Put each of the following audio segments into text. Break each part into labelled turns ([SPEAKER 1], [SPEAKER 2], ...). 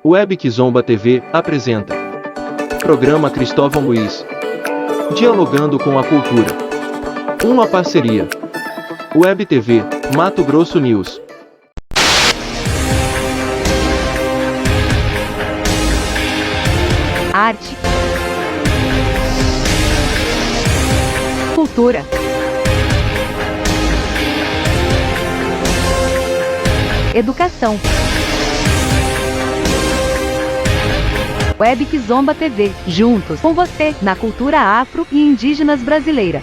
[SPEAKER 1] Web Kizomba TV apresenta Programa Cristóvão Luiz, dialogando com a cultura. Uma parceria. Web TV, Mato Grosso News.
[SPEAKER 2] Arte, cultura, educação. Web Kizomba TV, juntos com você na cultura afro e indígenas brasileira.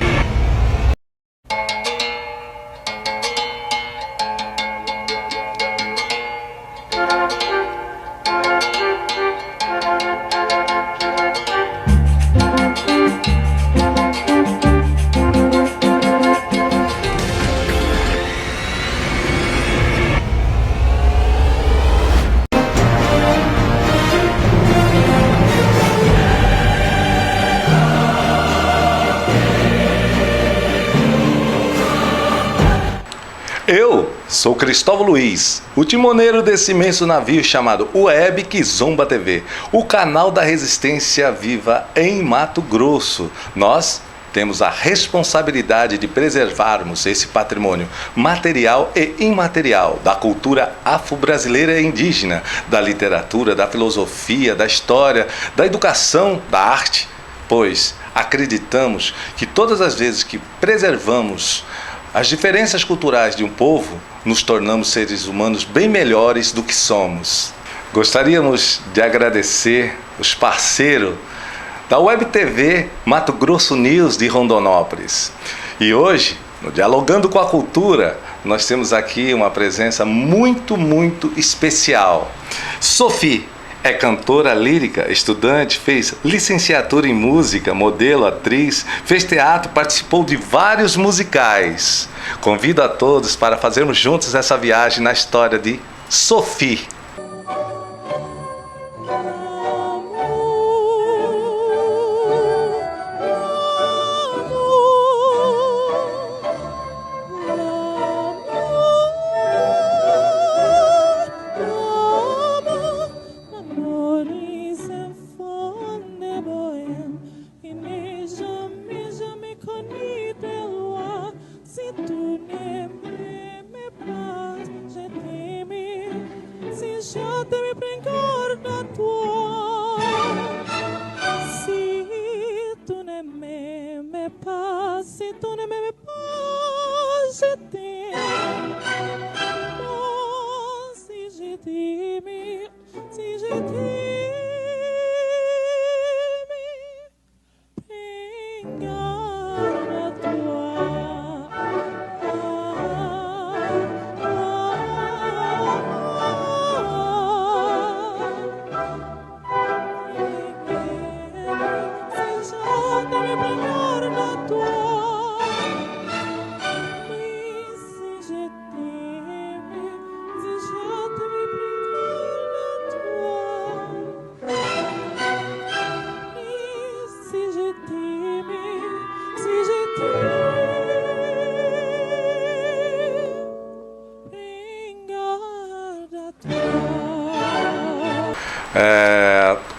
[SPEAKER 3] Eu sou Cristóvão Luiz, o timoneiro desse imenso navio chamado Web Kizomba TV, o canal da resistência viva em Mato Grosso. Nós temos a responsabilidade de preservarmos esse patrimônio material e imaterial da cultura afro-brasileira e indígena, da literatura, da filosofia, da história, da educação, da arte, pois acreditamos que todas as vezes que preservamos as diferenças culturais de um povo, nos tornamos seres humanos bem melhores do que somos. Gostaríamos de agradecer os parceiros da Web TV Mato Grosso News de Rondonópolis. E hoje, no Dialogando com a Cultura, nós temos aqui uma presença muito especial. Sophie é cantora lírica, estudante, fez licenciatura em música, modelo, atriz, fez teatro, participou de vários musicais. Convido a todos para fazermos juntos essa viagem na história de Sophie.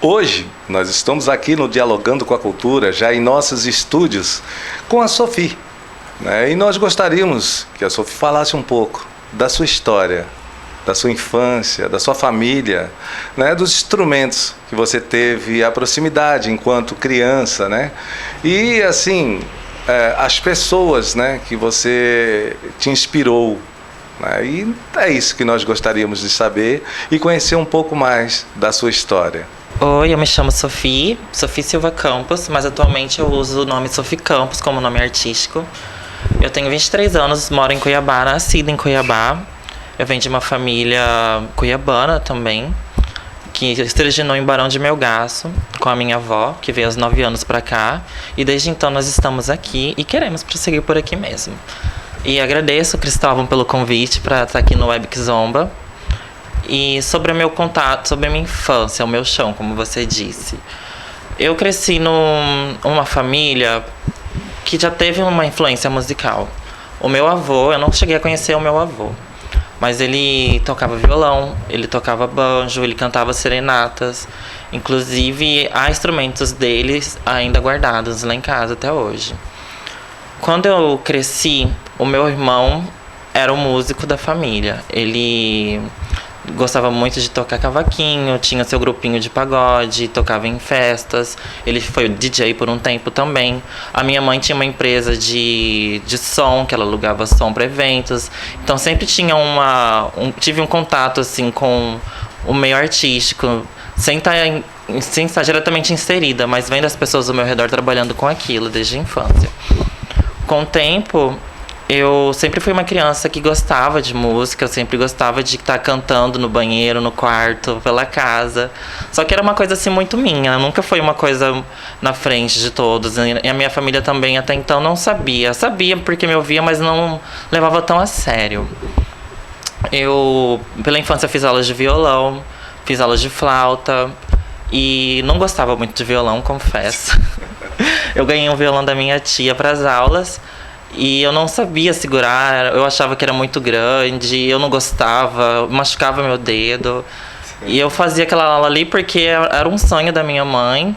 [SPEAKER 3] Hoje nós estamos aqui no Dialogando com a Cultura, já em nossos estúdios, com a Sophie, né? E nós gostaríamos que a Sophie falasse um pouco da sua história, da sua infância, da sua família, né? Dos instrumentos que você teve a proximidade enquanto criança, né? E assim, as pessoas, né, que você te inspirou. E é isso que nós gostaríamos de saber e conhecer um pouco mais da sua história.
[SPEAKER 4] Oi, eu me chamo Sophie Silva Campos, mas atualmente eu uso o nome Sophie Campos como nome artístico. Eu tenho 23 anos, moro em Cuiabá, nascida em Cuiabá. Eu venho de uma família cuiabana também, que se originou em Barão de Melgaço, com a minha avó, que veio aos 9 anos para cá. E desde então nós estamos aqui e queremos prosseguir por aqui mesmo. E agradeço, Cristóvão, pelo convite para estar aqui no Web Kizomba. E sobre o meu contato, sobre a minha infância, o meu chão, como você disse. Eu cresci numa família que já teve uma influência musical. O meu avô, eu não cheguei a conhecer o meu avô, Mas ele tocava violão, ele tocava banjo, ele cantava serenatas. Inclusive, há instrumentos deles ainda guardados lá em casa até hoje. Quando eu cresci, o meu irmão era o músico da família. Ele gostava muito de tocar cavaquinho, tinha seu grupinho de pagode, tocava em festas. Ele foi DJ por um tempo também. A minha mãe tinha uma empresa de som, que ela alugava som para eventos. Então sempre tinha tive um contato assim com o meio artístico, sem estar diretamente inserida, mas vendo as pessoas ao meu redor trabalhando com aquilo desde a infância. Com o tempo, eu sempre fui uma criança que gostava de música, eu sempre gostava de estar cantando no banheiro, no quarto, pela casa. Só que era uma coisa assim muito minha, nunca foi uma coisa na frente de todos. E a minha família também até então não sabia. Sabia porque me ouvia, mas não levava tão a sério. Eu, pela infância, fiz aulas de violão, fiz aulas de flauta e não gostava muito de violão, confesso. Eu ganhei um violão da minha tia para as aulas e eu não sabia segurar, eu achava que era muito grande, eu não gostava, machucava meu dedo. E eu fazia aquela aula ali porque era um sonho da minha mãe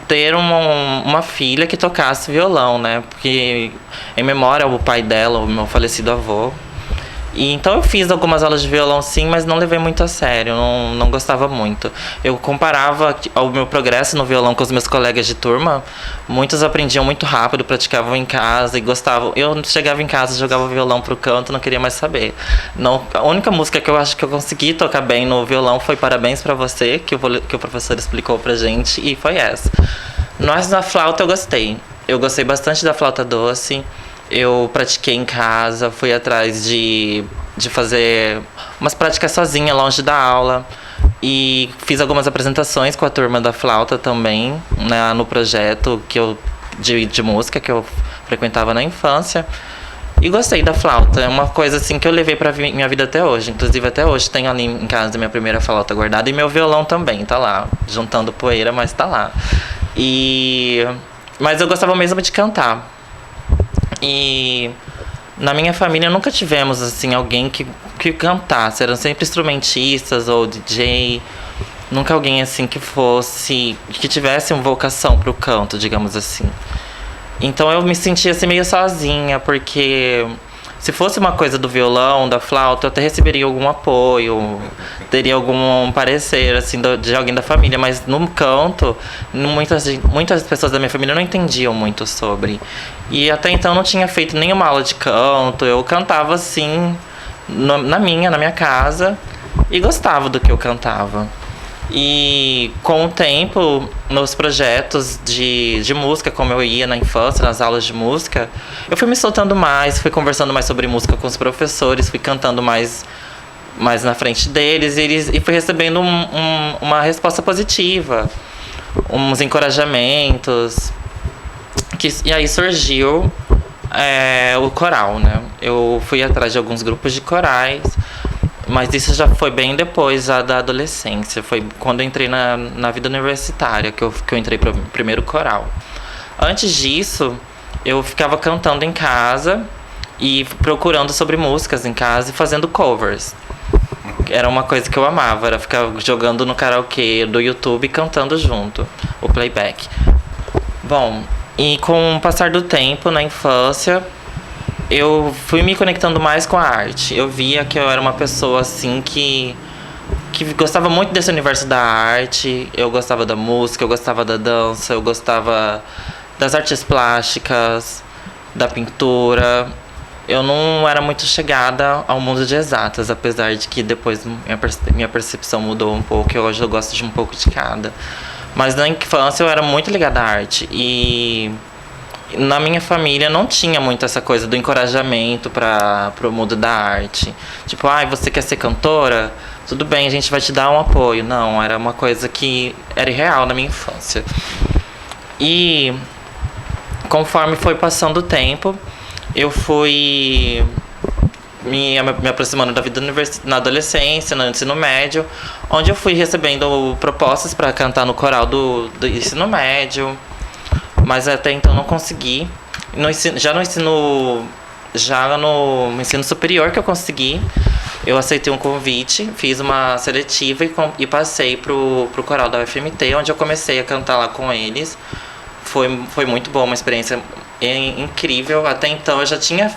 [SPEAKER 4] ter uma filha que tocasse violão, né? Porque em memória ao pai dela, o meu falecido avô. E então eu fiz algumas aulas de violão sim, mas não levei muito a sério, não gostava muito. Eu comparava o meu progresso no violão com os meus colegas de turma. Muitos aprendiam muito rápido, praticavam em casa e gostavam. Eu chegava em casa, jogava o violão pro canto, não queria mais saber. A única música que eu acho que eu consegui tocar bem no violão foi Parabéns Pra Você, que o professor explicou pra gente, e foi essa. Mas na flauta eu gostei. Eu gostei bastante da flauta doce. Eu pratiquei em casa, fui atrás de fazer umas práticas sozinha, longe da aula. E fiz algumas apresentações com a turma da flauta também, né, no projeto de música que eu frequentava na infância. E gostei da flauta, é uma coisa assim que eu levei pra minha vida até hoje. Inclusive até hoje tenho ali em casa a minha primeira flauta guardada e meu violão também, tá lá. Juntando poeira, mas tá lá. Mas eu gostava mesmo de cantar. E na minha família nunca tivemos assim alguém que cantasse, eram sempre instrumentistas ou DJ, nunca alguém assim que tivesse uma vocação pro canto, digamos assim. Então eu me sentia assim meio sozinha, porque se fosse uma coisa do violão, da flauta, eu até receberia algum apoio, teria algum parecer assim de alguém da família, mas no canto, muitas pessoas da minha família não entendiam muito sobre. E até então não tinha feito nenhuma aula de canto, eu cantava assim na minha casa e gostava do que eu cantava. E com o tempo, nos projetos de música, como eu ia na infância, nas aulas de música, eu fui me soltando mais, fui conversando mais sobre música com os professores, fui cantando mais na frente deles e fui recebendo uma resposta positiva, uns encorajamentos. E aí surgiu o coral, né? Eu fui atrás de alguns grupos de corais, mas isso já foi bem depois da adolescência. Foi quando eu entrei na vida universitária que eu entrei para o primeiro coral. Antes disso, eu ficava cantando em casa e procurando sobre músicas em casa e fazendo covers. Era uma coisa que eu amava, era ficar jogando no karaokê do YouTube e cantando junto, o playback. Bom, e com o passar do tempo, na infância, eu fui me conectando mais com a arte. Eu via que eu era uma pessoa assim que gostava muito desse universo da arte. Eu gostava da música, eu gostava da dança, eu gostava das artes plásticas, da pintura. Eu não era muito chegada ao mundo de exatas, apesar de que depois minha percepção mudou um pouco e hoje eu gosto de um pouco de cada. Mas na infância eu era muito ligada à arte e na minha família não tinha muito essa coisa do encorajamento para o mundo da arte. Tipo, você quer ser cantora? Tudo bem, a gente vai te dar um apoio. Não, era uma coisa que era irreal na minha infância. E conforme foi passando o tempo, eu fui me aproximando da vida na adolescência, no ensino médio, onde eu fui recebendo propostas para cantar no coral do ensino médio, mas até então não consegui. Já no ensino já no ensino superior que eu consegui, eu aceitei um convite, fiz uma seletiva e passei pro coral da UFMT, onde eu comecei a cantar lá com eles. Foi muito boa, uma experiência incrível. Até então eu já tinha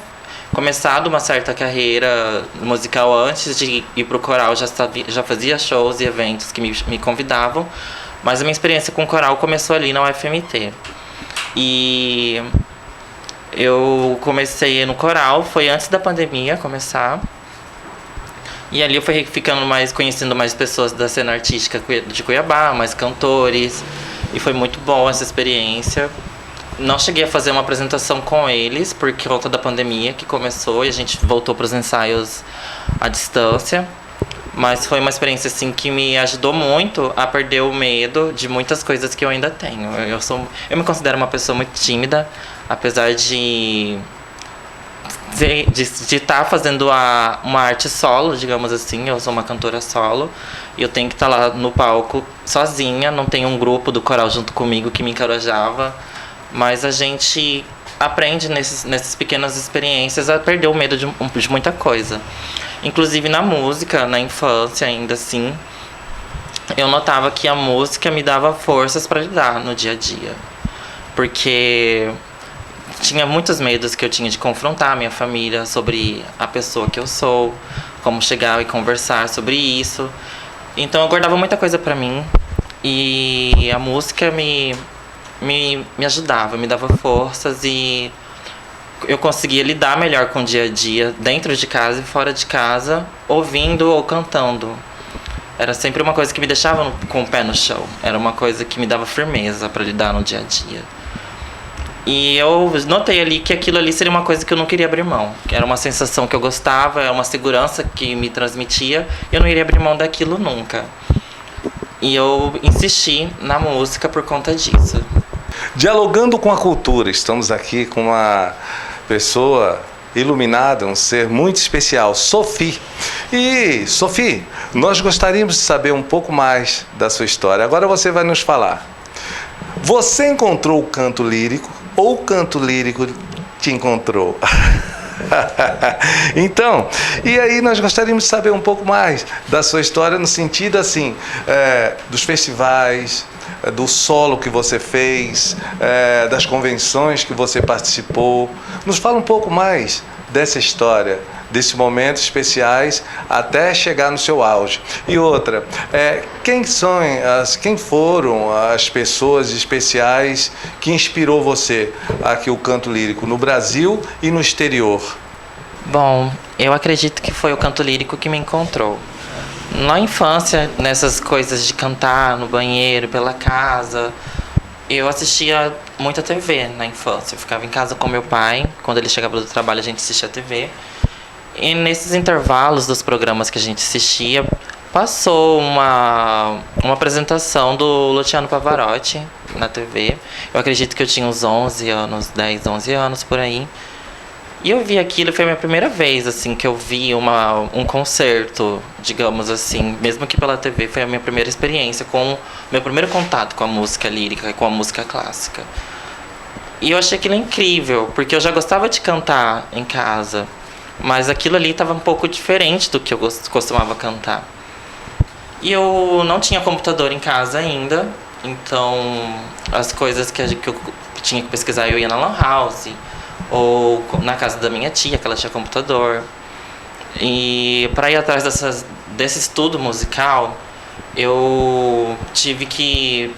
[SPEAKER 4] começado uma certa carreira musical antes de ir pro coral, já fazia shows e eventos que me convidavam, mas a minha experiência com o coral começou ali na UFMT. E eu comecei no coral, foi antes da pandemia começar. E ali eu fui conhecendo mais pessoas da cena artística de Cuiabá, mais cantores. E foi muito bom essa experiência. Não cheguei a fazer uma apresentação com eles por conta da pandemia que começou e a gente voltou para os ensaios à distância. Mas foi uma experiência assim que me ajudou muito a perder o medo de muitas coisas que eu ainda tenho. Eu me considero uma pessoa muito tímida, apesar de estar fazendo uma arte solo, digamos assim. Eu sou uma cantora solo e eu tenho que estar lá no palco sozinha, não tem um grupo do coral junto comigo que me encorajava, mas a gente aprende nessas pequenas experiências a perder o medo de muita coisa. Inclusive na música, na infância ainda assim, eu notava que a música me dava forças para lidar no dia a dia, porque tinha muitos medos que eu tinha de confrontar a minha família sobre a pessoa que eu sou, como chegar e conversar sobre isso. Então eu guardava muita coisa pra mim e a música me ajudava, me dava forças e eu conseguia lidar melhor com o dia a dia, dentro de casa e fora de casa, ouvindo ou cantando. Era sempre uma coisa que me deixava com o pé no chão, era uma coisa que me dava firmeza para lidar no dia a dia. E eu notei ali que aquilo ali seria uma coisa que eu não queria abrir mão. Que era uma sensação que eu gostava, era uma segurança que me transmitia. E eu não iria abrir mão daquilo nunca. E eu insisti na música por conta disso.
[SPEAKER 3] Dialogando com a cultura, estamos aqui com uma pessoa iluminada, um ser muito especial, Sophie. E, Sophie, nós gostaríamos de saber um pouco mais da sua história. Agora você vai nos falar. Você encontrou o canto lírico ou o canto lírico te encontrou? Então, e aí nós gostaríamos de saber um pouco mais da sua história no sentido assim, dos festivais, do solo que você fez, das convenções que você participou. Nos fala um pouco mais dessa história, desses momentos especiais até chegar no seu auge. E outra, quem foram as pessoas especiais que inspirou você aqui o canto lírico no Brasil e no exterior?
[SPEAKER 4] Bom, eu acredito que foi o canto lírico que me encontrou. Na infância, nessas coisas de cantar no banheiro, pela casa, eu assistia muita TV na infância. Eu ficava em casa com meu pai, quando ele chegava do trabalho a gente assistia TV. E nesses intervalos dos programas que a gente assistia, passou uma apresentação do Luciano Pavarotti na TV. Eu acredito que eu tinha uns 11 anos, 10, 11 anos por aí. E eu vi aquilo, foi a minha primeira vez assim, que eu vi um concerto, digamos assim, mesmo que pela TV, foi a minha primeira experiência, meu primeiro contato com a música lírica e com a música clássica. E eu achei aquilo incrível, porque eu já gostava de cantar em casa, mas aquilo ali estava um pouco diferente do que eu costumava cantar. E eu não tinha computador em casa ainda, então as coisas que eu tinha que pesquisar, eu ia na Lan House, ou na casa da minha tia, que ela tinha computador. E para ir atrás desse estudo musical, eu tive que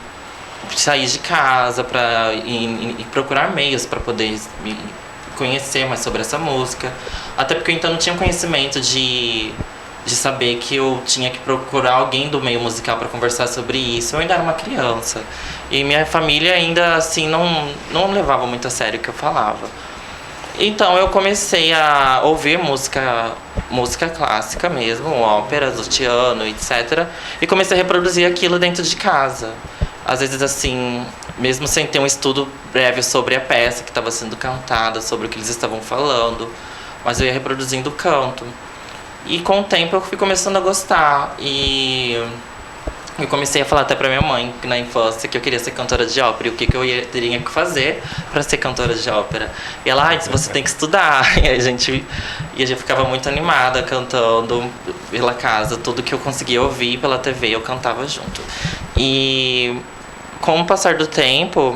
[SPEAKER 4] sair de casa para ir procurar meios para poder me conhecer mais sobre essa música. Até porque eu então não tinha conhecimento de saber que eu tinha que procurar alguém do meio musical para conversar sobre isso. Eu ainda era uma criança. E minha família ainda assim não levava muito a sério o que eu falava. Então eu comecei a ouvir música clássica mesmo, óperas, Luciano, etc. E comecei a reproduzir aquilo dentro de casa. Às vezes assim, mesmo sem ter um estudo prévio sobre a peça que estava sendo cantada, sobre o que eles estavam falando, mas eu ia reproduzindo o canto. E com o tempo eu fui começando a gostar. E Eu comecei a falar até pra minha mãe, na infância, que eu queria ser cantora de ópera e o que teria que fazer para ser cantora de ópera. E ela, você tem que estudar. E a gente ficava muito animada cantando pela casa. Tudo que eu conseguia ouvir pela TV, eu cantava junto. E com o passar do tempo,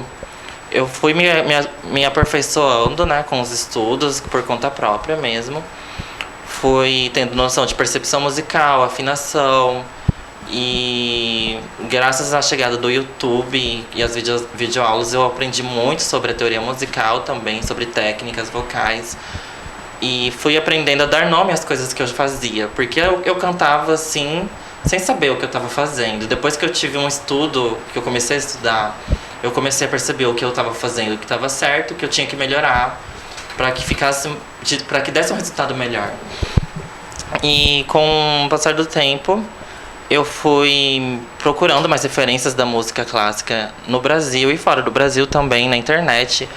[SPEAKER 4] eu fui me aperfeiçoando, né, com os estudos, por conta própria mesmo. Fui tendo noção de percepção musical, afinação. E graças à chegada do YouTube e às videoaulas, eu aprendi muito sobre a teoria musical também, sobre técnicas vocais. E fui aprendendo a dar nome às coisas que eu fazia, porque eu cantava assim, sem saber o que eu estava fazendo. Depois que eu tive um estudo, que eu comecei a estudar, eu comecei a perceber o que eu estava fazendo, o que estava certo, o que eu tinha que melhorar para que desse um resultado melhor. E com o passar do tempo, eu fui procurando mais referências da música clássica no Brasil e fora do Brasil também, na internet.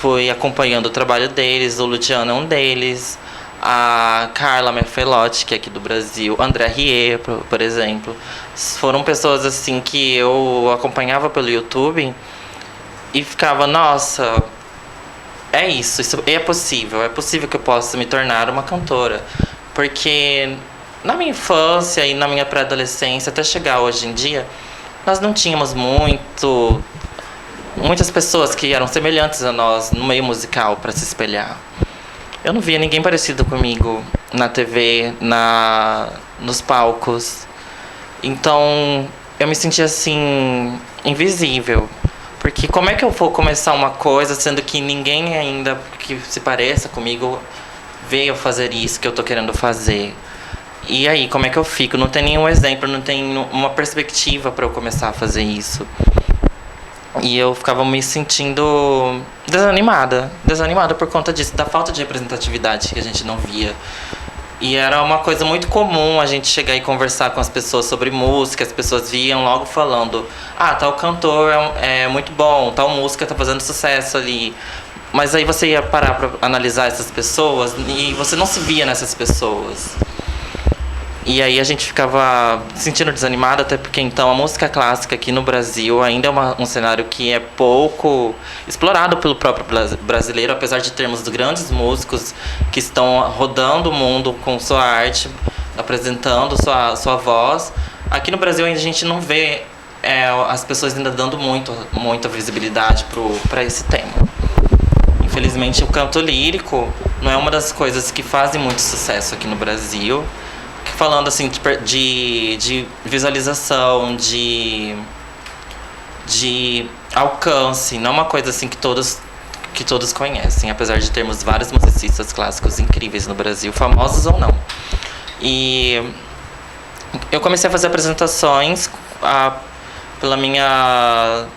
[SPEAKER 4] Fui acompanhando o trabalho deles, o Luciano é um deles, a Carla Merfelotti, que é aqui do Brasil, André Rieu, por exemplo. Foram pessoas assim que eu acompanhava pelo YouTube e ficava, nossa, isso é possível que eu possa me tornar uma cantora. Porque na minha infância e na minha pré-adolescência, até chegar hoje em dia, nós não tínhamos muitas pessoas que eram semelhantes a nós no meio musical para se espelhar. Eu não via ninguém parecido comigo na TV, nos palcos. Então, eu me sentia assim, invisível. Porque como é que eu vou começar uma coisa sendo que ninguém ainda que se pareça comigo veio fazer isso que eu tô querendo fazer? E aí, como é que eu fico? Não tem nenhum exemplo, não tem uma perspectiva para eu começar a fazer isso. E eu ficava me sentindo desanimada por conta disso, da falta de representatividade que a gente não via. E era uma coisa muito comum a gente chegar e conversar com as pessoas sobre música, as pessoas viam logo falando, tal cantor é muito bom, tal música tá fazendo sucesso ali. Mas aí você ia parar para analisar essas pessoas e você não se via nessas pessoas. E aí a gente ficava se sentindo desanimado, até porque então a música clássica aqui no Brasil ainda é um cenário que é pouco explorado pelo próprio brasileiro, apesar de termos grandes músicos que estão rodando o mundo com sua arte, apresentando sua voz. Aqui no Brasil ainda a gente não vê as pessoas ainda dando muita visibilidade para esse tema. Infelizmente o canto lírico não é uma das coisas que fazem muito sucesso aqui no Brasil. Falando assim de visualização, de alcance, não é uma coisa assim que todos conhecem, apesar de termos vários musicistas clássicos incríveis no Brasil, famosos ou não. E eu comecei a fazer apresentações pela minha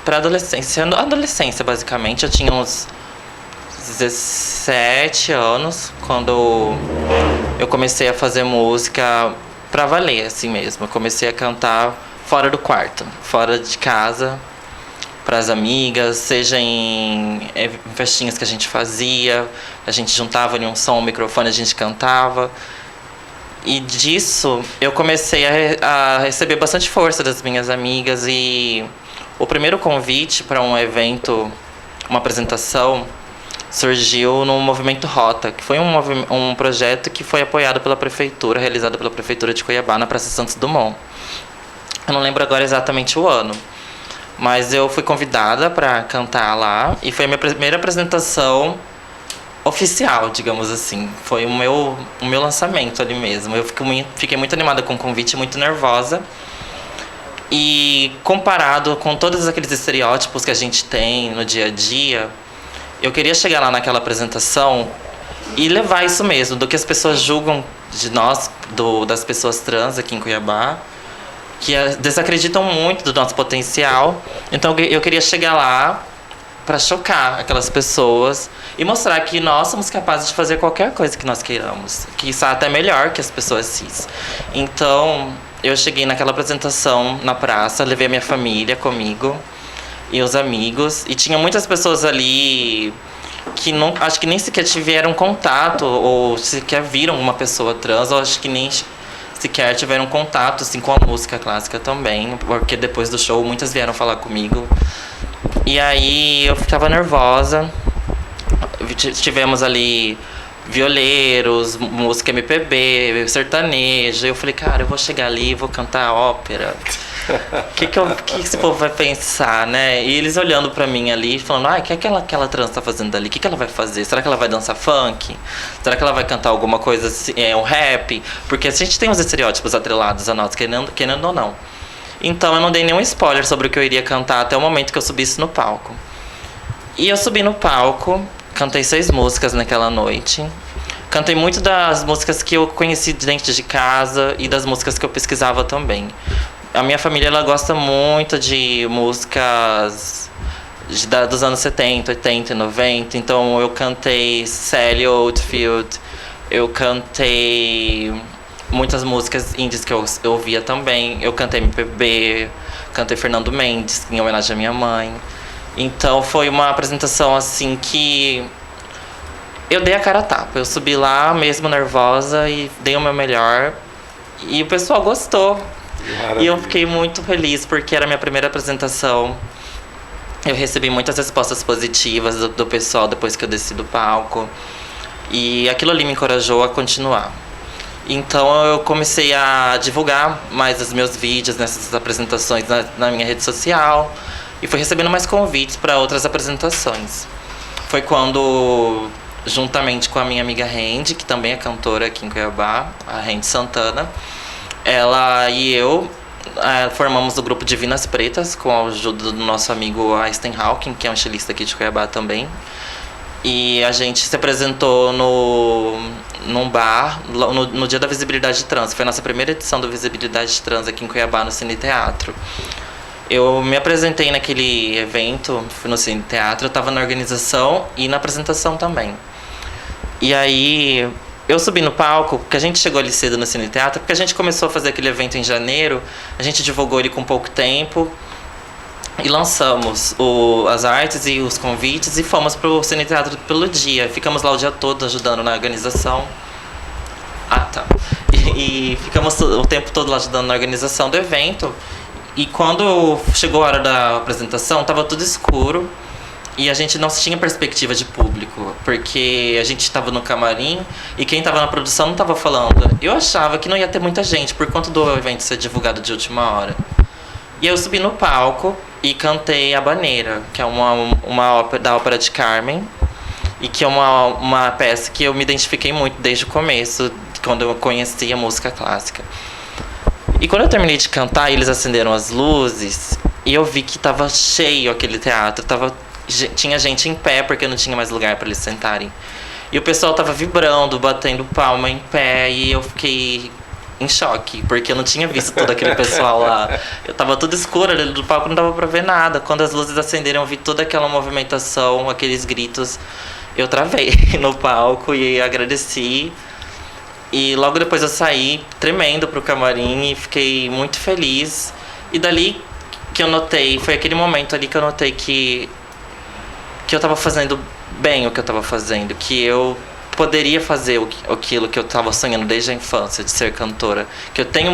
[SPEAKER 4] pré-adolescência, adolescência basicamente. Eu tinha uns 17 anos quando eu comecei a fazer música pra valer, assim mesmo. Eu comecei a cantar fora do quarto, fora de casa, pras amigas, seja em festinhas que a gente fazia, a gente juntava ali um som, um microfone, a gente cantava. E disso eu comecei a receber bastante força das minhas amigas, e o primeiro convite para um evento, uma apresentação, surgiu no Movimento Rota, que foi um projeto que foi apoiado pela prefeitura, realizado pela prefeitura de Cuiabá, na Praça Santos Dumont. Eu não lembro agora exatamente o ano, mas eu fui convidada para cantar lá, e foi a minha primeira apresentação oficial, digamos assim. Foi o meu lançamento ali mesmo. Eu fiquei muito animada com o convite, muito nervosa. E comparado com todos aqueles estereótipos que a gente tem no dia a dia, eu queria chegar lá naquela apresentação e levar isso mesmo, do que as pessoas julgam de nós, das pessoas trans aqui em Cuiabá, que desacreditam muito do nosso potencial. Então eu queria chegar lá para chocar aquelas pessoas e mostrar que nós somos capazes de fazer qualquer coisa que nós queiramos, que isso é até melhor que as pessoas cis. Então eu cheguei naquela apresentação na praça, levei a minha família comigo e os amigos, e tinha muitas pessoas ali que não, acho que nem sequer tiveram contato ou sequer viram uma pessoa trans, ou acho que nem sequer tiveram contato assim, com a música clássica também, porque depois do show muitas vieram falar comigo. E aí eu ficava nervosa. Tivemos ali violeiros, música MPB, sertanejo. Eu falei, cara, eu vou chegar ali e vou cantar ópera. O que esse povo vai pensar, né? E eles olhando pra mim ali, falando, o que aquela trans tá fazendo ali? O que ela vai fazer? Será que ela vai dançar funk? Será que ela vai cantar alguma coisa assim, um rap? Porque a gente tem os estereótipos atrelados a nós, querendo ou não. Então eu não dei nenhum spoiler sobre o que eu iria cantar até o momento que eu subisse no palco. E eu subi no palco, cantei 6 músicas naquela noite. Cantei muito das músicas que eu conheci dentro de casa e das músicas que eu pesquisava também. A minha família, ela gosta muito de músicas dos anos 70, 80 e 90. Então eu cantei Sally Oldfield, eu cantei muitas músicas indies que eu ouvia também. Eu cantei MPB, cantei Fernando Mendes, em homenagem à minha mãe. Então foi uma apresentação assim que eu dei a cara a tapa. Eu subi lá mesmo nervosa e dei o meu melhor. E o pessoal gostou. Maravilha. E eu fiquei muito feliz porque era a minha primeira apresentação. Eu recebi muitas respostas positivas do pessoal depois que eu desci do palco. E aquilo ali me encorajou a continuar. Então eu comecei a divulgar mais os meus vídeos nessas apresentações na minha rede social. E fui recebendo mais convites para outras apresentações. Foi quando, juntamente com a minha amiga Randy, que também é cantora aqui em Cuiabá, a Randy Santana, ela e eu formamos o grupo Divinas Pretas, com a ajuda do nosso amigo Einstein Hawking, que é um estilista aqui de Cuiabá também. E a gente se apresentou num bar no dia da Visibilidade Trans. Foi a nossa primeira edição do Visibilidade Trans aqui em Cuiabá, no Cine Teatro. Eu me apresentei naquele evento, fui no Cine Teatro, eu estava na organização e na apresentação também. E aí eu subi no palco, porque a gente chegou ali cedo no Cine Teatro, porque a gente começou a fazer aquele evento em janeiro, a gente divulgou ele com pouco tempo e lançamos as artes e os convites e fomos pro Cine Teatro pelo dia. Ficamos lá o dia todo ajudando na organização. E ficamos o tempo todo lá ajudando na organização do evento. E quando chegou a hora da apresentação, tava tudo escuro e a gente não tinha perspectiva de público, porque a gente estava no camarim e quem estava na produção não estava falando. Eu achava que não ia ter muita gente por conta do evento ser divulgado de última hora. E eu subi no palco e cantei A Baneira, que é uma ópera da Ópera de Carmen, e que é uma peça que eu me identifiquei muito desde o começo, quando eu conheci a música clássica. E quando eu terminei de cantar, eles acenderam as luzes e eu vi que tava cheio aquele teatro. Tinha gente em pé, porque não tinha mais lugar para eles sentarem. E o pessoal tava vibrando, batendo palma em pé, e eu fiquei em choque, porque eu não tinha visto todo aquele pessoal lá. Eu tava tudo escuro ali do palco, não dava pra ver nada. Quando as luzes acenderam, eu vi toda aquela movimentação, aqueles gritos. Eu travei no palco e agradeci. E logo depois eu saí tremendo pro camarim e fiquei muito feliz. E dali que eu notei, foi aquele momento ali que eu notei que eu tava fazendo bem o que eu tava fazendo, que eu poderia fazer aquilo que eu tava sonhando desde a infância, de ser cantora, que eu tenho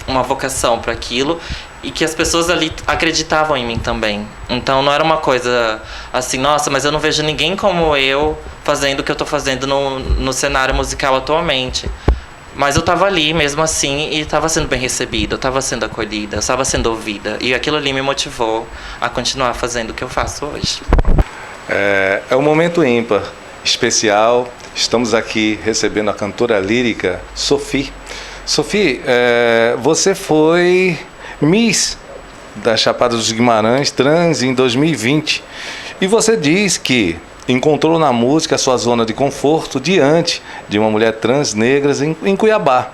[SPEAKER 4] uma vocação para aquilo e que as pessoas ali acreditavam em mim também. Então não era uma coisa assim, nossa, mas eu não vejo ninguém como eu fazendo o que eu tô fazendo no cenário musical atualmente. Mas eu tava ali mesmo assim e tava sendo bem recebida, eu tava sendo acolhida, eu tava sendo ouvida. E aquilo ali me motivou a continuar fazendo o que eu faço hoje.
[SPEAKER 3] É um momento ímpar, especial. Estamos aqui recebendo a cantora lírica Sophie. Sophie, você foi Miss da Chapada dos Guimarães Trans em 2020. E você diz que encontrou na música a sua zona de conforto diante de uma mulher trans negra em Cuiabá.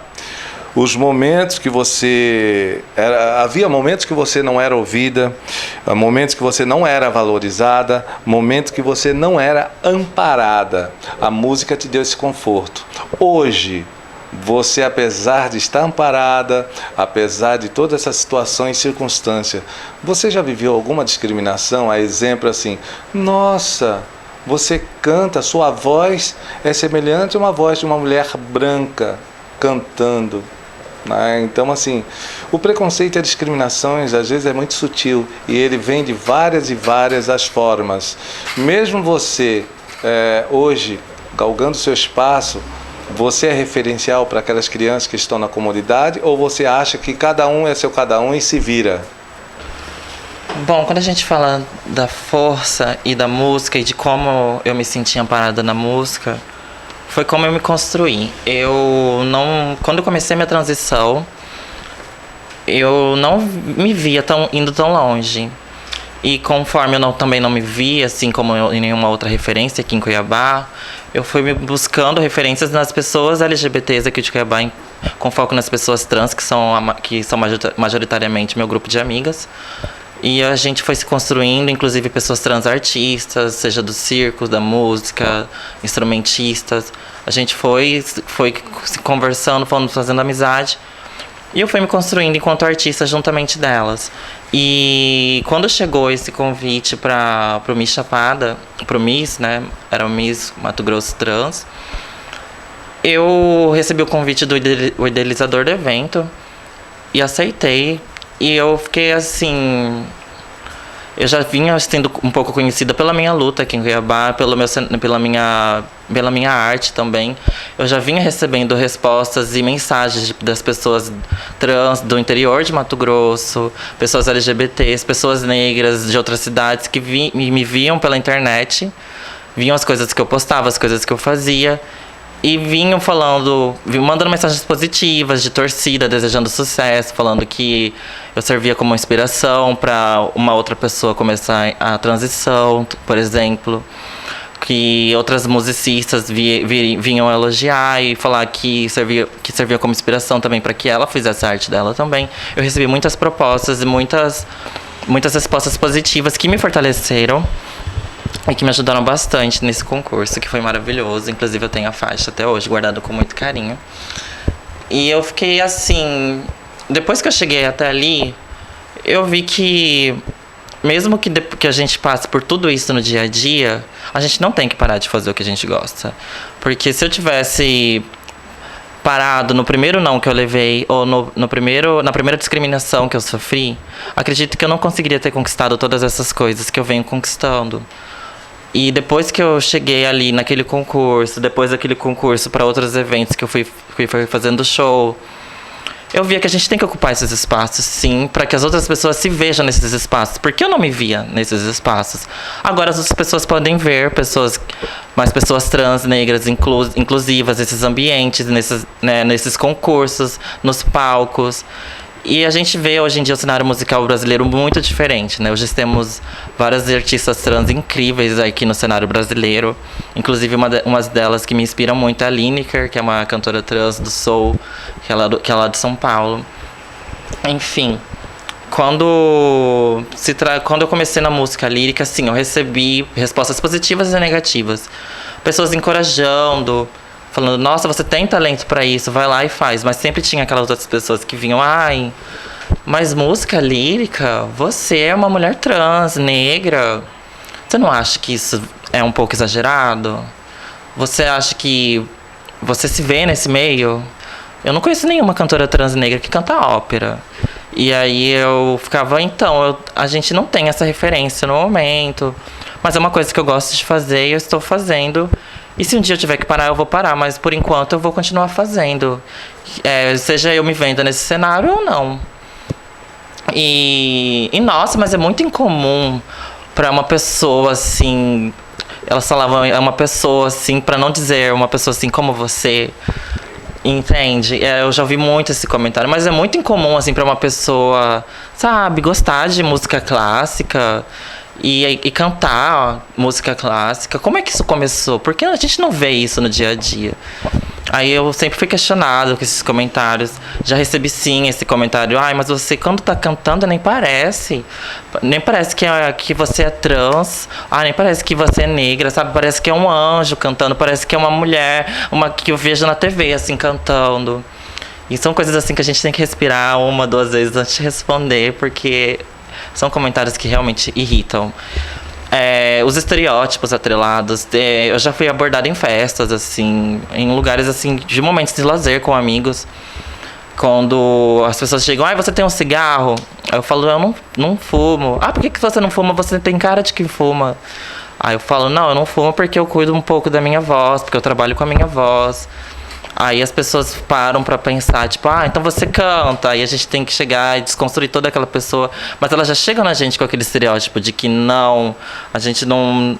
[SPEAKER 3] Os momentos que havia momentos que você não era ouvida, momentos que você não era valorizada, momentos que você não era amparada. A música te deu esse conforto. Hoje, você, apesar de estar amparada, apesar de todas essas situações e circunstâncias, você já viveu alguma discriminação? A exemplo assim, nossa, você canta, sua voz é semelhante a uma voz de uma mulher branca cantando. né? Então, assim, o preconceito e a discriminação às vezes é muito sutil e ele vem de várias e várias as formas. Mesmo você hoje galgando seu espaço, você é referencial para aquelas crianças que estão na comunidade, ou você acha que cada um é seu cada um e se vira?
[SPEAKER 4] Bom, quando a gente fala da força e da música e de como eu me senti amparada na música, foi como eu me construí. Quando eu comecei a minha transição, eu não me via indo tão longe. E conforme eu também não me via, assim como em nenhuma outra referência aqui em Cuiabá, eu fui buscando referências nas pessoas LGBTs aqui de Cuiabá, com foco nas pessoas trans, que são majoritariamente meu grupo de amigas. E a gente foi se construindo, inclusive pessoas trans artistas, seja do circo, da música, instrumentistas. A gente foi se conversando, fomos fazendo amizade. E eu fui me construindo enquanto artista juntamente delas. E quando chegou esse convite para o Miss Chapada, pro Miss, né? Era o Miss Mato Grosso Trans. Eu recebi o convite do idealizador do evento e aceitei. E eu fiquei assim... Eu já vinha sendo um pouco conhecida pela minha luta aqui em Cuiabá, pela minha arte também. Eu já vinha recebendo respostas e mensagens das pessoas trans do interior de Mato Grosso, pessoas LGBTs, pessoas negras de outras cidades que me viam pela internet, viam as coisas que eu postava, as coisas que eu fazia. E vinham mandando mensagens positivas, de torcida, desejando sucesso, falando que eu servia como inspiração para uma outra pessoa começar a transição, por exemplo. Que outras musicistas vinham elogiar e falar que servia como inspiração também para que ela fizesse a arte dela também. Eu recebi muitas propostas e muitas respostas positivas que me fortaleceram. E que me ajudaram bastante nesse concurso, que foi maravilhoso. Inclusive eu tenho a faixa até hoje, guardada com muito carinho. E eu fiquei assim... Depois que eu cheguei até ali, eu vi que... Mesmo que a gente passe por tudo isso no dia a dia, a gente não tem que parar de fazer o que a gente gosta. Porque se eu tivesse parado no primeiro não que eu levei, ou na primeira discriminação que eu sofri, acredito que eu não conseguiria ter conquistado todas essas coisas que eu venho conquistando. E depois que eu cheguei ali naquele concurso, depois daquele concurso para outros eventos que eu fui fazendo show, eu via que a gente tem que ocupar esses espaços, sim, para que as outras pessoas se vejam nesses espaços. Porque eu não me via nesses espaços. Agora as outras pessoas podem ver mais pessoas trans, negras, inclusivas, nesses ambientes, nesses concursos, nos palcos. E a gente vê hoje em dia o cenário musical brasileiro muito diferente, né? Hoje temos várias artistas trans incríveis aqui no cenário brasileiro. Inclusive uma delas que me inspira muito é a Lineker, que é uma cantora trans do soul, que é lá de São Paulo. Enfim, quando eu comecei na música lírica, assim, eu recebi respostas positivas e negativas. Pessoas encorajando, falando, nossa, você tem talento pra isso, vai lá e faz. Mas sempre tinha aquelas outras pessoas que vinham, ai, mas música lírica, você é uma mulher trans, negra. Você não acha que isso é um pouco exagerado? Você acha que você se vê nesse meio? Eu não conheço nenhuma cantora trans negra que canta ópera. E aí eu ficava, então, a gente não tem essa referência no momento. Mas é uma coisa que eu gosto de fazer e eu estou fazendo. E se um dia eu tiver que parar, eu vou parar. Mas por enquanto eu vou continuar fazendo. Seja eu me vendo nesse cenário ou não. E nossa, mas é muito incomum para uma pessoa assim... Elas falavam, é uma pessoa assim, para não dizer uma pessoa assim como você... Entende? Eu já ouvi muito esse comentário, mas é muito incomum, assim, pra uma pessoa, sabe, gostar de música clássica e cantar música clássica. Como é que isso começou? Porque a gente não vê isso no dia a dia. Aí eu sempre fui questionado com esses comentários. Já recebi sim esse comentário. Ai, mas você quando tá cantando nem parece. Nem parece que você é trans. Ah, nem parece que você é negra, sabe? Parece que é um anjo cantando. Parece que é uma mulher, uma que eu vejo na TV, assim, cantando. E são coisas assim que a gente tem que respirar 1, 2 vezes antes de responder. Porque são comentários que realmente irritam. Os estereótipos atrelados. Eu já fui abordada em festas, assim, em lugares assim, de momentos de lazer com amigos, Quando as pessoas chegam, você tem um cigarro? Aí eu falo, eu não fumo. Ah, por que você não fuma? Você tem cara de que fuma. Aí eu falo, não, eu não fumo porque eu cuido um pouco da minha voz, porque eu trabalho com a minha voz. Aí as pessoas param pra pensar, tipo, então você canta. Aí a gente tem que chegar e desconstruir toda aquela pessoa. Mas ela já chega na gente com aquele estereótipo de que não, a gente não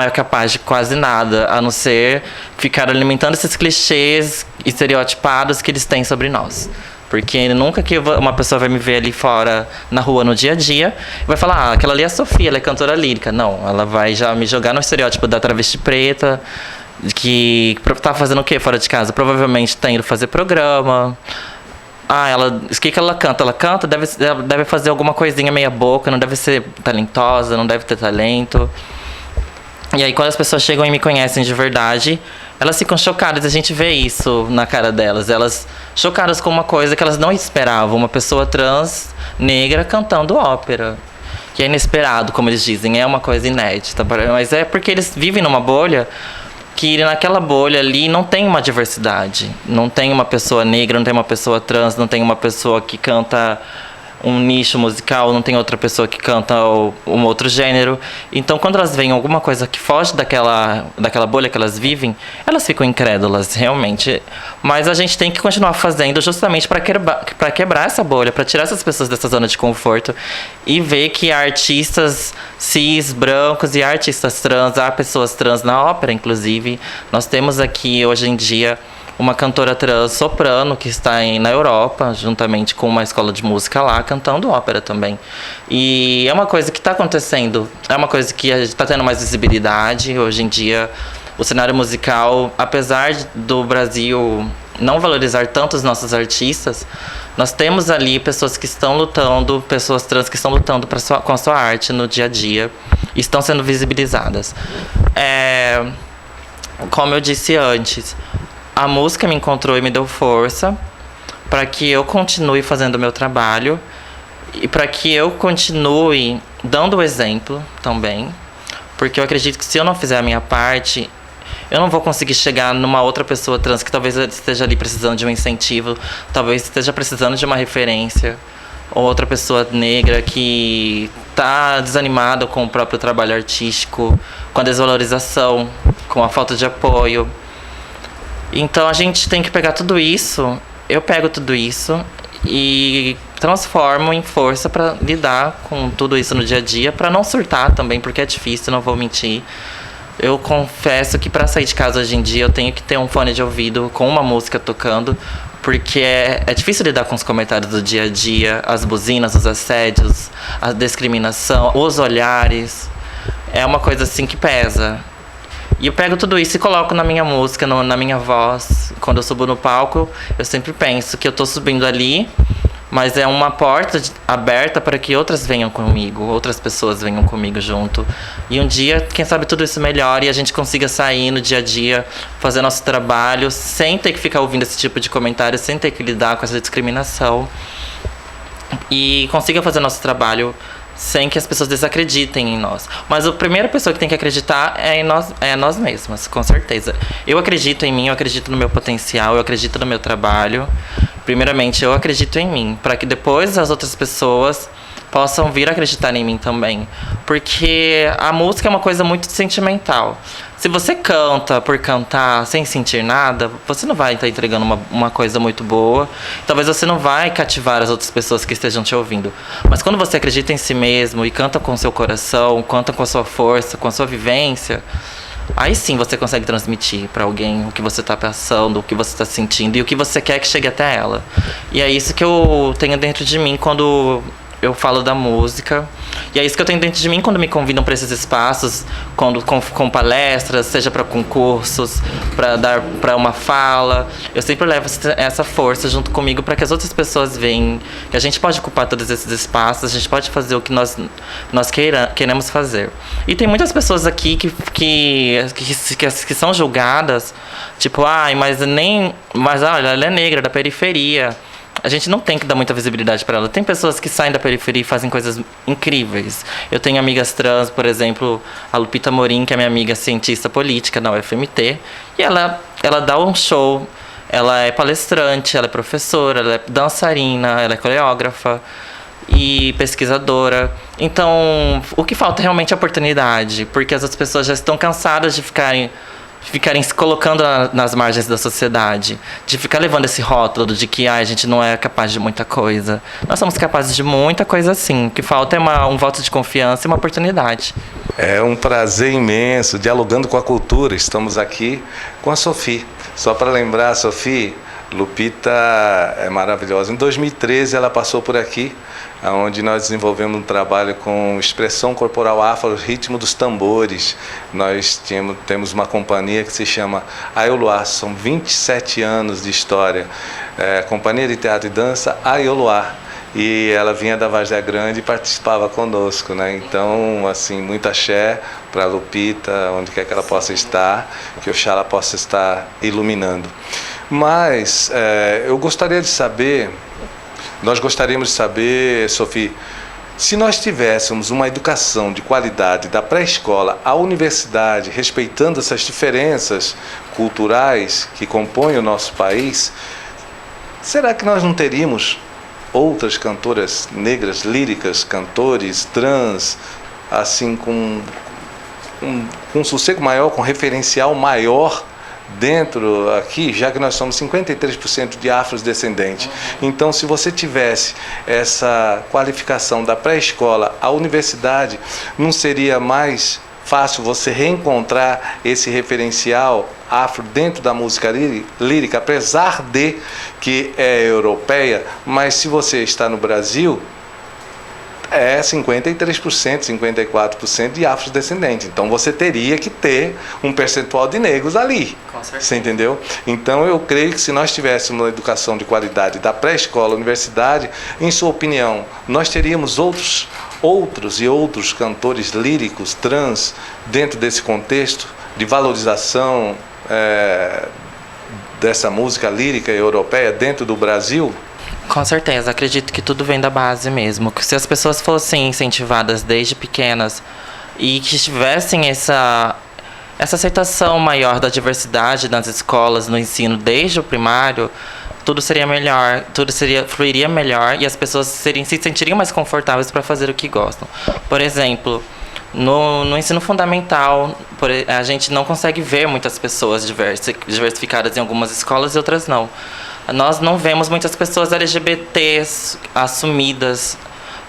[SPEAKER 4] é capaz de quase nada, a não ser ficar alimentando esses clichês estereotipados que eles têm sobre nós. Porque nunca que uma pessoa vai me ver ali fora, na rua, no dia a dia, e vai falar, aquela ali é a Sofia, ela é cantora lírica. Não, ela vai já me jogar no estereótipo da travesti preta, que tá fazendo o quê fora de casa? Provavelmente tá indo fazer programa. O que ela canta? Ela canta, deve fazer alguma coisinha meia boca, não deve ser talentosa, não deve ter talento. E aí quando as pessoas chegam e me conhecem de verdade, elas ficam chocadas, a gente vê isso na cara delas. Elas chocadas com uma coisa que elas não esperavam, uma pessoa trans, negra, cantando ópera. Que é inesperado, como eles dizem, é uma coisa inédita. Mas é porque eles vivem numa bolha que naquela bolha ali não tem uma diversidade. Não tem uma pessoa negra, não tem uma pessoa trans, não tem uma pessoa que canta um nicho musical, não tem outra pessoa que canta um outro gênero. Então, quando elas veem alguma coisa que foge daquela bolha que elas vivem, elas ficam incrédulas, realmente. Mas a gente tem que continuar fazendo justamente para quebrar essa bolha, para tirar essas pessoas dessa zona de conforto e ver que há artistas cis, brancos e artistas trans, há pessoas trans na ópera, inclusive. Nós temos aqui, hoje em dia, uma cantora trans soprano que está na Europa, juntamente com uma escola de música lá, cantando ópera também. E é uma coisa que está acontecendo, é uma coisa que está tendo mais visibilidade. Hoje em dia, o cenário musical, apesar do Brasil não valorizar tanto os nossos artistas, nós temos ali pessoas que estão lutando, pessoas trans que estão lutando com a sua arte no dia a dia e estão sendo visibilizadas. Como eu disse antes, a música me encontrou e me deu força para que eu continue fazendo o meu trabalho e para que eu continue dando o exemplo também, porque eu acredito que se eu não fizer a minha parte, eu não vou conseguir chegar numa outra pessoa trans que talvez esteja ali precisando de um incentivo, talvez esteja precisando de uma referência, ou outra pessoa negra que está desanimada com o próprio trabalho artístico, com a desvalorização, com a falta de apoio. Então a gente tem que pegar tudo isso, eu pego tudo isso e transformo em força para lidar com tudo isso no dia a dia, para não surtar também, porque é difícil, não vou mentir. Eu confesso que para sair de casa hoje em dia eu tenho que ter um fone de ouvido com uma música tocando, porque é difícil lidar com os comentários do dia a dia, as buzinas, os assédios, a discriminação, os olhares. É uma coisa assim que pesa. E eu pego tudo isso e coloco na minha música, na minha voz. Quando eu subo no palco, eu sempre penso que eu tô subindo ali, mas é uma porta aberta para que outras venham comigo, outras pessoas venham comigo junto. E um dia, quem sabe, tudo isso melhore e a gente consiga sair no dia a dia, fazer nosso trabalho, sem ter que ficar ouvindo esse tipo de comentário, sem ter que lidar com essa discriminação. E consiga fazer nosso trabalho sem que as pessoas desacreditem em nós. Mas a primeira pessoa que tem que acreditar é nós mesmas, com certeza. Eu acredito em mim, eu acredito no meu potencial, eu acredito no meu trabalho. Primeiramente, eu acredito em mim, para que depois as outras pessoas possam vir a acreditar em mim também. Porque a música é uma coisa muito sentimental. Se você canta por cantar sem sentir nada, você não vai estar entregando uma coisa muito boa. Talvez você não vai cativar as outras pessoas que estejam te ouvindo. Mas quando você acredita em si mesmo e canta com o seu coração, canta com a sua força, com a sua vivência, aí sim você consegue transmitir para alguém o que você está passando, o que você está sentindo e o que você quer que chegue até ela. E é isso que eu tenho dentro de mim quando eu falo da música. E é isso que eu tenho dentro de mim quando me convidam para esses espaços, com palestras, seja para concursos, para dar para uma fala. Eu sempre levo essa força junto comigo para que as outras pessoas vejam que a gente pode ocupar todos esses espaços, a gente pode fazer o que nós queremos fazer. E tem muitas pessoas aqui que são julgadas, tipo, mas olha, ela é negra, da periferia. A gente não tem que dar muita visibilidade para ela. Tem pessoas que saem da periferia e fazem coisas incríveis. Eu tenho amigas trans, por exemplo, a Lupita Morim, que é minha amiga cientista política na UFMT, e ela dá um show ela é palestrante, ela é professora, ela é dançarina, ela é coreógrafa e pesquisadora. Então, o que falta realmente é oportunidade, porque as outras pessoas já estão cansadas de ficarem se colocando nas margens da sociedade, de ficar levando esse rótulo de que a gente não é capaz de muita coisa. Nós somos capazes de muita coisa sim. O que falta é um voto de confiança e uma oportunidade.
[SPEAKER 3] É um prazer imenso, dialogando com a cultura. Estamos aqui com a Sophie. Só para lembrar, Sophie, Lupita é maravilhosa. Em 2013 ela passou por aqui, onde nós desenvolvemos um trabalho com expressão corporal afro, ritmo dos tambores. Nós temos uma companhia que se chama Aioluá, são 27 anos de história. Companhia de Teatro e Dança Aioluá. E ela vinha da Várzea Grande e participava conosco, né? Então, assim, muito axé para a Lupita, onde quer que ela possa estar, que Oxalá possa estar iluminando. Mas eu gostaria de saber, nós gostaríamos de saber, Sophie, se nós tivéssemos uma educação de qualidade da pré-escola à universidade, respeitando essas diferenças culturais que compõem o nosso país, será que nós não teríamos outras cantoras negras, líricas, cantores, trans, assim, com um sossego maior, com referencial maior dentro aqui, já que nós somos 53% de afrodescendentes. Então, se você tivesse essa qualificação da pré-escola à universidade, não seria mais fácil você reencontrar esse referencial afro dentro da música lírica, apesar de que é europeia, mas se você está no Brasil, é 53%, 54% de afrodescendentes. Então você teria que ter um percentual de negros ali.
[SPEAKER 4] Com certeza.
[SPEAKER 3] Você entendeu? Então eu creio que se nós tivéssemos uma educação de qualidade da pré-escola à universidade, em sua opinião, nós teríamos outros cantores líricos, trans, dentro desse contexto de valorização dessa música lírica europeia dentro do Brasil?
[SPEAKER 4] Com certeza, acredito que tudo vem da base mesmo. Se as pessoas fossem incentivadas desde pequenas e que tivessem essa aceitação maior da diversidade nas escolas, no ensino desde o primário, tudo seria melhor, fluiria melhor e as pessoas se sentiriam mais confortáveis para fazer o que gostam. Por exemplo, no ensino fundamental, a gente não consegue ver muitas pessoas diversificadas em algumas escolas e outras não. Nós não vemos muitas pessoas LGBTs assumidas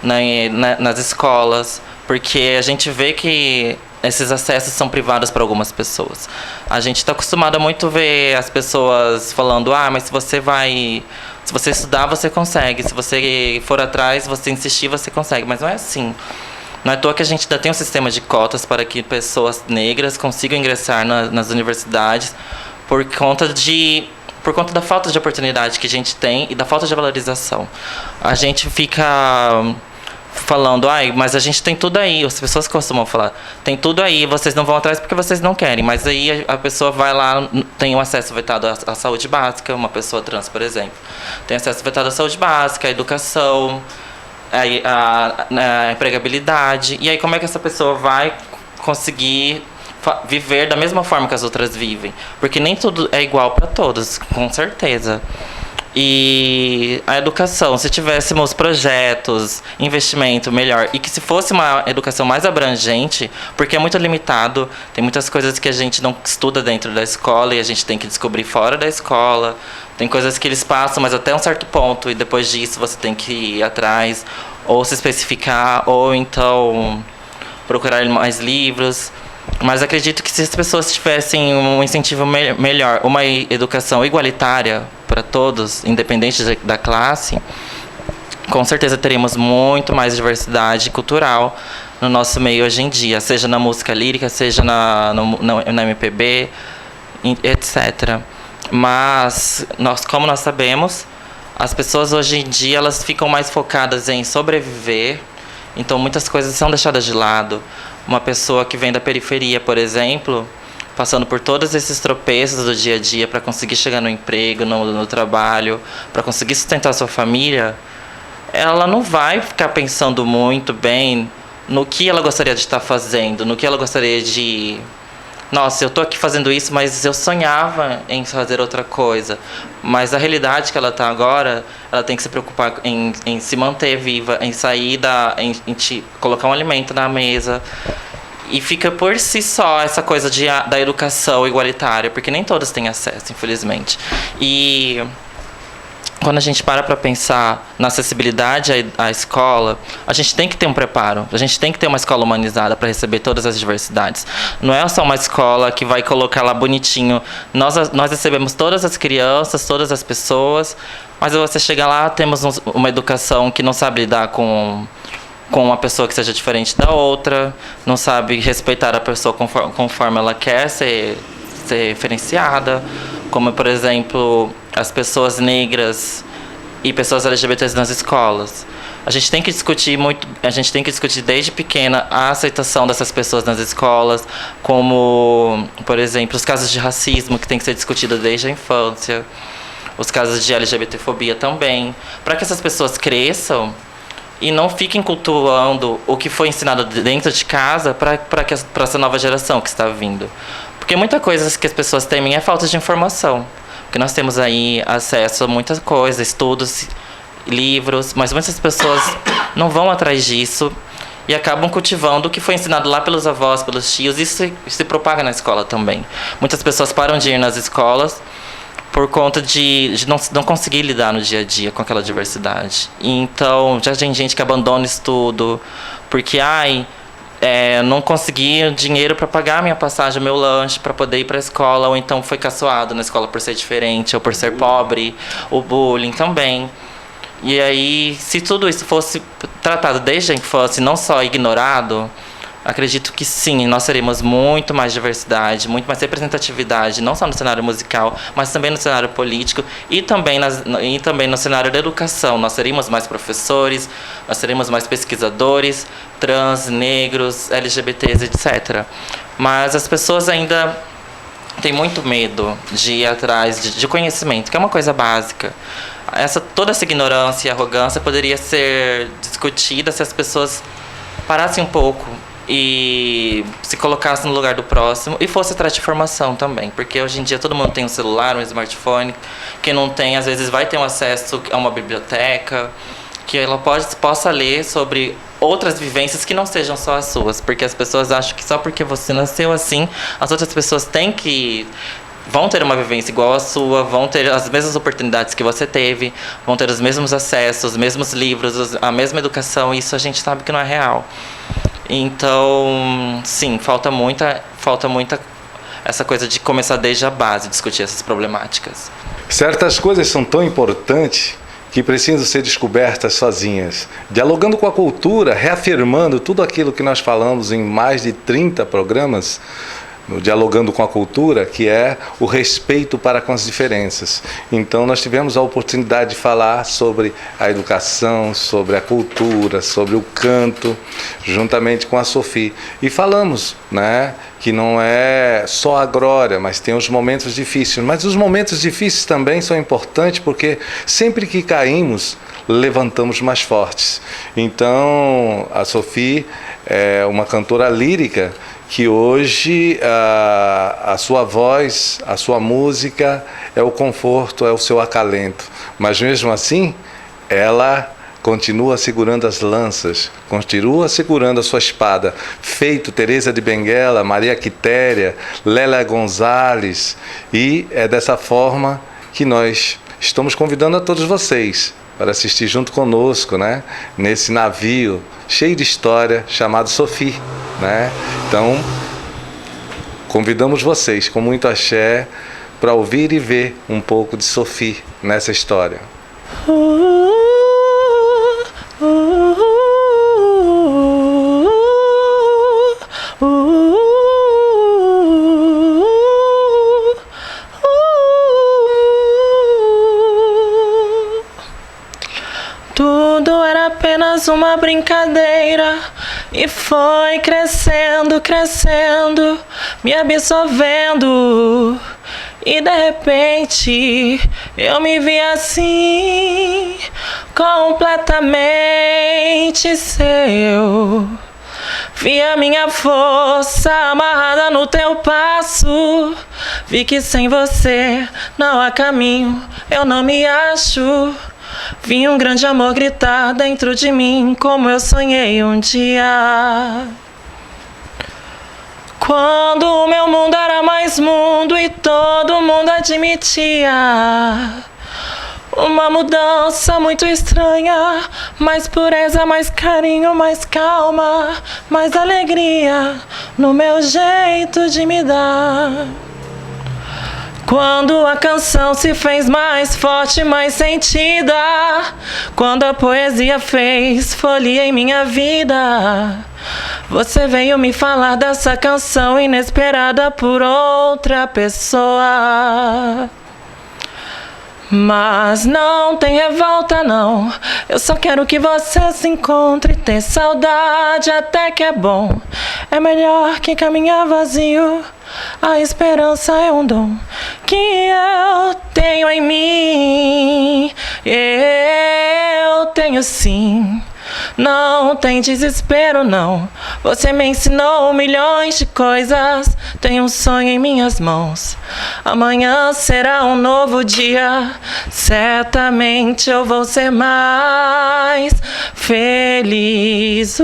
[SPEAKER 4] nas escolas, porque a gente vê que esses acessos são privados para algumas pessoas. A gente está acostumado a muito ver as pessoas falando, mas se você estudar, você consegue, se você for atrás, você insistir, você consegue, mas não é assim. Não é à toa que a gente ainda tem um sistema de cotas para que pessoas negras consigam ingressar nas universidades por conta da falta de oportunidade que a gente tem e da falta de valorização. A gente fica falando, mas a gente tem tudo aí. As pessoas costumam falar, tem tudo aí, vocês não vão atrás porque vocês não querem. Mas aí a pessoa vai lá, tem o acesso vetado à saúde básica, uma pessoa trans, por exemplo. Tem acesso vetado à saúde básica, à educação, à empregabilidade. E aí como é que essa pessoa vai conseguir viver da mesma forma que as outras vivem? Porque nem tudo é igual para todos, com certeza. E a educação, se tivéssemos projetos, investimento melhor, e que se fosse uma educação mais abrangente, porque é muito limitado, tem muitas coisas que a gente não estuda dentro da escola e a gente tem que descobrir fora da escola, tem coisas que eles passam, mas até um certo ponto, e depois disso você tem que ir atrás, ou se especificar, ou então procurar mais livros. Mas acredito que se as pessoas tivessem um incentivo melhor, uma educação igualitária para todos, independente da classe, com certeza teríamos muito mais diversidade cultural no nosso meio hoje em dia, seja na música lírica, seja na MPB, etc. Mas, como nós sabemos, as pessoas hoje em dia elas ficam mais focadas em sobreviver, então muitas coisas são deixadas de lado. Uma pessoa que vem da periferia, por exemplo, passando por todos esses tropeços do dia a dia para conseguir chegar no emprego, no trabalho, para conseguir sustentar a sua família, ela não vai ficar pensando muito bem no que ela gostaria de estar fazendo, no que ela gostaria de nossa, eu tô aqui fazendo isso, mas eu sonhava em fazer outra coisa. Mas a realidade que ela tá agora, ela tem que se preocupar em se manter viva, em sair colocar um alimento na mesa. E fica por si só essa coisa da educação igualitária, porque nem todos têm acesso, infelizmente. E quando a gente para pensar na acessibilidade à escola, a gente tem que ter um preparo. A gente tem que ter uma escola humanizada para receber todas as diversidades. Não é só uma escola que vai colocar lá bonitinho. Nós recebemos todas as crianças, todas as pessoas, mas você chega lá, temos uma educação que não sabe lidar com uma pessoa que seja diferente da outra, não sabe respeitar a pessoa conforme ela quer ser diferenciada, como, por exemplo, as pessoas negras e pessoas LGBTs nas escolas. A gente tem que discutir desde pequena a aceitação dessas pessoas nas escolas, como, por exemplo, os casos de racismo, que tem que ser discutido desde a infância, os casos de LGBTfobia também, para que essas pessoas cresçam e não fiquem cultuando o que foi ensinado dentro de casa para essa nova geração que está vindo. Porque muita coisa que as pessoas temem é falta de informação. Porque nós temos aí acesso a muita coisa, estudos, livros, mas muitas pessoas não vão atrás disso e acabam cultivando o que foi ensinado lá pelos avós, pelos tios, e isso se propaga na escola também. Muitas pessoas param de ir nas escolas por conta de não conseguir lidar no dia a dia com aquela diversidade. Então, já tem gente que abandona estudo porque, não consegui dinheiro para pagar a minha passagem, o meu lanche, para poder ir para a escola, ou então foi caçoado na escola por ser diferente, ou por ser pobre, o bullying também. E aí, se tudo isso fosse tratado desde a infância e não só ignorado, acredito que sim, nós teremos muito mais diversidade, muito mais representatividade, não só no cenário musical, mas também no cenário político e também no cenário da educação. Nós teríamos mais professores, nós teríamos mais pesquisadores, trans, negros, LGBTs, etc. Mas as pessoas ainda têm muito medo de ir atrás de conhecimento, que é uma coisa básica. Toda essa ignorância e arrogância poderia ser discutida se as pessoas parassem um pouco e se colocasse no lugar do próximo e fosse atrás de informação também, porque hoje em dia todo mundo tem um celular, um smartphone. Quem não tem, às vezes vai ter um acesso a uma biblioteca, que ela possa ler sobre outras vivências que não sejam só as suas, porque as pessoas acham que só porque você nasceu assim, as outras pessoas vão ter uma vivência igual à sua, vão ter as mesmas oportunidades que você teve, vão ter os mesmos acessos, os mesmos livros, a mesma educação, e isso a gente sabe que não é real. Então, sim, falta muita essa coisa de começar desde a base, discutir essas problemáticas.
[SPEAKER 3] Certas coisas são tão importantes que precisam ser descobertas sozinhas. Dialogando com a cultura, reafirmando tudo aquilo que nós falamos em mais de 30 programas, no Dialogando com a Cultura, que é o respeito para com as diferenças. Então nós tivemos a oportunidade de falar sobre a educação, sobre a cultura, sobre o canto, juntamente com a Sophie. E falamos, que não é só a glória, mas tem os momentos difíceis. Mas os momentos difíceis também são importantes, porque sempre que caímos, levantamos mais fortes. Então a Sophie é uma cantora lírica que hoje a sua voz, a sua música é o conforto, é o seu acalento. Mas mesmo assim, ela continua segurando as lanças, continua segurando a sua espada. Feito Teresa de Benguela, Maria Quitéria, Lélia Gonzalez. E é dessa forma que nós estamos convidando a todos vocês para assistir junto conosco, nesse navio cheio de história chamado Sophie. Então, convidamos vocês com muito axé para ouvir e ver um pouco de Sophie nessa história.
[SPEAKER 4] Tudo era apenas uma brincadeira e foi crescendo, crescendo, me absorvendo. E de repente eu me vi assim, completamente seu. Vi a minha força amarrada no teu passo. Vi que sem você não há caminho, eu não me acho. Vi um grande amor gritar dentro de mim, como eu sonhei um dia. Quando o meu mundo era mais mundo e todo mundo admitia uma mudança muito estranha, mais pureza, mais carinho, mais calma, mais alegria no meu jeito de me dar. Quando a canção se fez mais forte, mais sentida, quando a poesia fez folia em minha vida, você veio me falar dessa canção inesperada por outra pessoa. Mas não tem revolta não, eu só quero que você se encontre. Ter saudade até que é bom, é melhor que caminhar vazio. A esperança é um dom que eu tenho em mim. Eu tenho sim. Não tem desespero não, você me ensinou milhões de coisas. Tenho um sonho em minhas mãos, amanhã será um novo dia. Certamente eu vou ser mais feliz.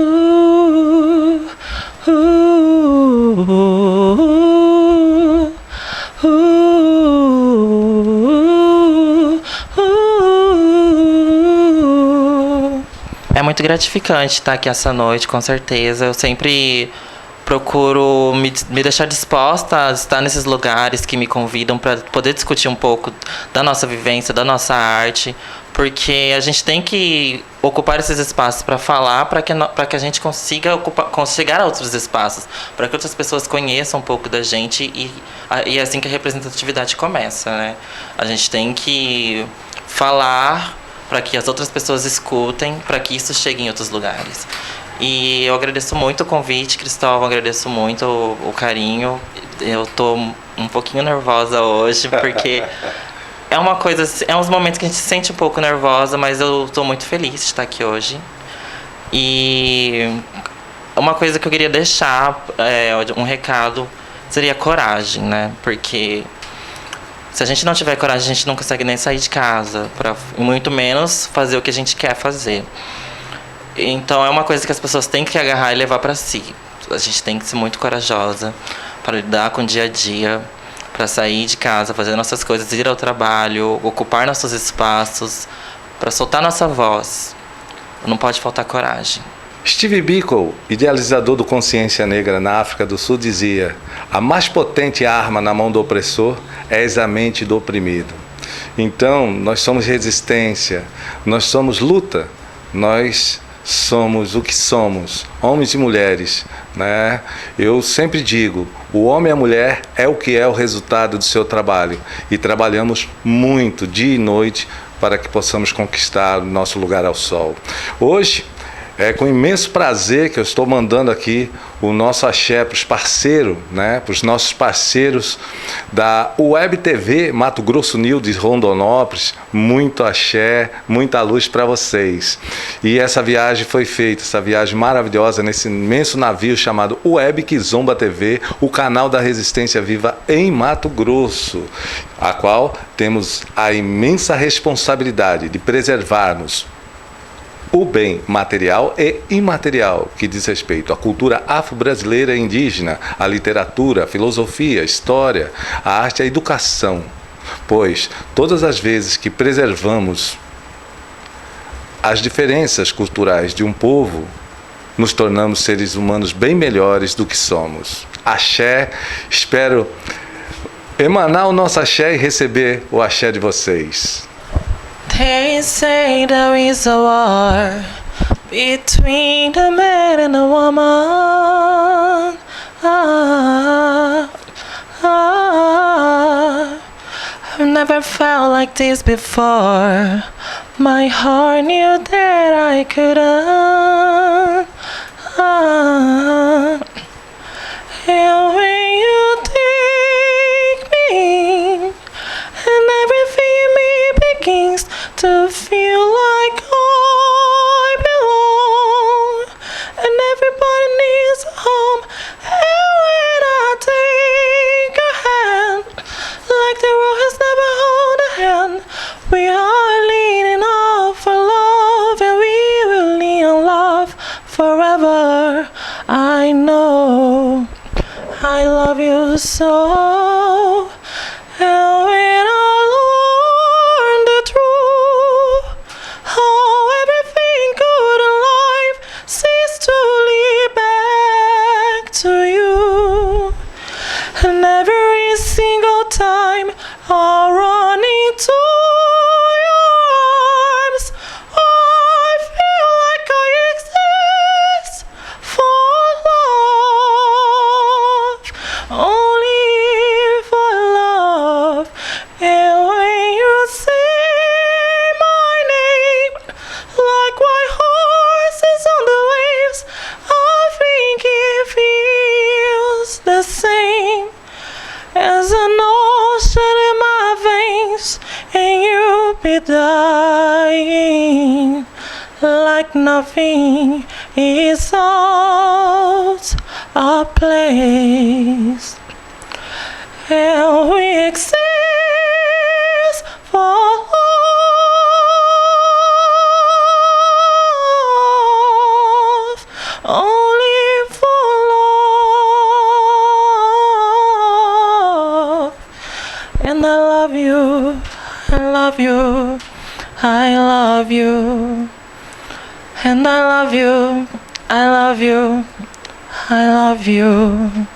[SPEAKER 4] É muito gratificante estar aqui essa noite, com certeza. Eu sempre procuro me deixar disposta a estar nesses lugares que me convidam para poder discutir um pouco da nossa vivência, da nossa arte, porque a gente tem que ocupar esses espaços para falar, para que a gente consiga chegar a outros espaços, para que outras pessoas conheçam um pouco da gente e é assim que a representatividade começa, né? A gente tem que falar para que as outras pessoas escutem, para que isso chegue em outros lugares. E eu agradeço muito o convite, Cristóvão, agradeço muito o carinho. Eu tô um pouquinho nervosa hoje, porque é uma coisa, é uns momentos que a gente se sente um pouco nervosa, mas eu tô muito feliz de estar aqui hoje. E uma coisa que eu queria deixar, um recado, seria coragem, né? Porque se a gente não tiver coragem, a gente não consegue nem sair de casa, muito menos fazer o que a gente quer fazer. Então é uma coisa que as pessoas têm que agarrar e levar para si. A gente tem que ser muito corajosa para lidar com o dia a dia, para sair de casa, fazer nossas coisas, ir ao trabalho, ocupar nossos espaços, para soltar nossa voz. Não pode faltar coragem.
[SPEAKER 3] Steve Biko, idealizador do Consciência Negra na África do Sul, dizia: a mais potente arma na mão do opressor é a mente do oprimido. Então, nós somos resistência, nós somos luta, nós somos o que somos, homens e mulheres, né? Eu sempre digo, o homem e a mulher é o resultado do seu trabalho, e trabalhamos muito, dia e noite, para que possamos conquistar o nosso lugar ao sol. Hoje, é com imenso prazer que eu estou mandando aqui o nosso axé para os parceiros, né? Para os nossos parceiros da Web TV Mato Grosso News de Rondonópolis. Muito axé, muita luz para vocês. E essa viagem foi feita, essa viagem maravilhosa nesse imenso navio chamado Web Kizomba TV, o canal da resistência viva em Mato Grosso, a qual temos a imensa responsabilidade de preservarmos o bem material e imaterial que diz respeito à cultura afro-brasileira e indígena, à literatura, à filosofia, à história, à arte e à educação. Pois todas as vezes que preservamos as diferenças culturais de um povo, nos tornamos seres humanos bem melhores do que somos. Axé, espero emanar o nosso axé e receber o axé de vocês.
[SPEAKER 4] They say there is a war between the man and the woman. I've never felt like this before. My heart knew that I couldn't. And when you take me, and everything in me begins to feel like I belong, and everybody needs a forever. I know I love you so. And when I learned the truth, how everything good in life seems to lead back to you. And every single time I run into your arms, I feel like I exist for love, only for love. And when you say my name, like white horses on the waves, I think it feels the same as an ocean in my veins, and you be dying like nothing is out of place. And we exist for love, only for love. And I love you, I love you, I love you. And I love you, I love you, I love you.